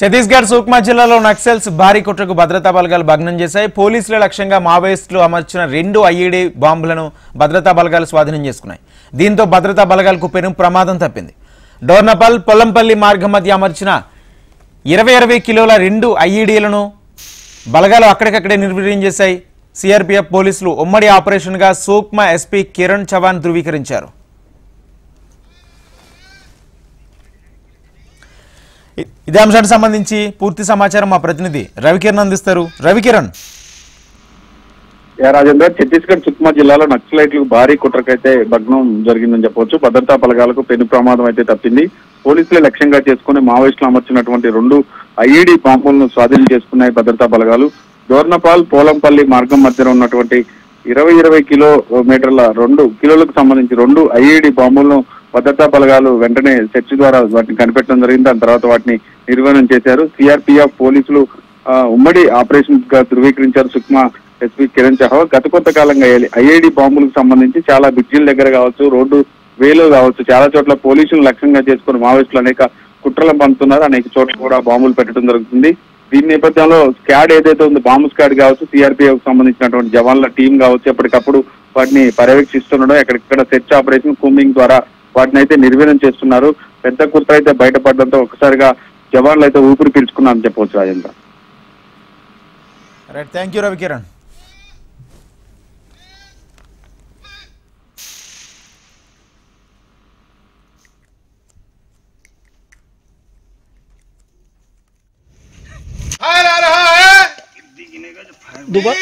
ఛత్తీస్గఢ్ సుక్మా జిల్లాలో నక్సల్స్ భారీ కుట్రకు భద్రతా బలగాలు భగ్నం చేశాయి. పోలీసుల లక్ష్యంగా మావోయిస్టులు అమర్చిన 2 ఐఈడీ బాంబులను భద్రతా బలగాలు స్వాధీనం చేసుకున్నాయి. దీంతో భద్రతా బలగాలకు పెను ప్రమాదం తప్పింది. డోర్నపల్ పొల్లంపల్లి మార్గం మధ్య అమర్చిన 20 కిలోల 2 ఐఈడీలను బలగాలు అక్కడికక్కడే నిర్వీర్యం చేశాయి. సిఆర్పీఎఫ్ పోలీసులు ఉమ్మడి ఆపరేషన్గా సుక్మా ఎస్పీ కిరణ్ చవాన్ ధృవీకరించారు. ఇదే అంశానికి సంబంధించి పూర్తి సమాచారం మా ప్రతినిధి రవికిరణ్ అందిస్తారు. రవికిరణ్. రాజేందర్, ఛత్తీస్గఢ్ సుక్మా జిల్లాలో నక్సలైట్లకు భారీ కుట్రకైతే భగ్నం జరిగిందని చెప్పవచ్చు. భద్రతా బలగాలకు పెను ప్రమాదం అయితే తప్పింది. పోలీసులే లక్ష్యంగా చేసుకుని మావోయిస్టులు అమర్చినటువంటి 2 ఐఈడీ బాంబులను స్వాధీనం చేసుకున్నాయి భద్రతా బలగాలు. దోర్నపాల్ పోలంపల్లి మార్గం మధ్యలో ఉన్నటువంటి 20 కిలోమీటర్ల 2 కిలోలకు సంబంధించి 2 ఐఈడీ బాంబులను భద్రతా బలగాలు వెంటనే సెర్చ్ ద్వారా వాటిని కనిపెట్టడం జరిగింది. దాని తర్వాత వాటిని నిర్వహణ చేశారు. సిఆర్పీఎఫ్ పోలీసులు ఉమ్మడి ఆపరేషన్ గా ధృవీకరించారు సుక్మా ఎస్పీ కిరణ్ చవాన్. గత కొంతకాలంగా ఐఐడి బాంబులకు సంబంధించి చాలా బ్రిడ్జిల దగ్గర కావచ్చు, రోడ్డు వేలో కావచ్చు, చాలా చోట్ల పోలీసులు లక్ష్యంగా చేసుకుని మావోయిస్టులు అనేక కుట్రలను పంపుతున్నారు. అనేక చోట్ల కూడా బాంబులు పెట్టడం జరుగుతుంది. దీని నేపథ్యంలో స్క్వాడ్ ఏదైతే ఉందో, బాంబు స్క్వాడ్ కావచ్చు, సిఆర్పీఎఫ్ సంబంధించినటువంటి జవాన్ల టీం కావచ్చు, ఎప్పటికప్పుడు వాటిని పర్యవేక్షిస్తుండడం, ఎక్కడిక్కడ సెర్చ్ ఆపరేషన్ కూంబింగ్ ద్వారా వాటిని అయితే నిర్వీర్యం చేస్తున్నారు. పెద్ద కుట్ర అయితే బయటపడడంతో ఒక్కసారిగా జవాన్లు అయితే ఊపిరి పీల్చుకున్నారని చెప్పవచ్చు. Rajendra. Right, thank you Ravikiran. Dubai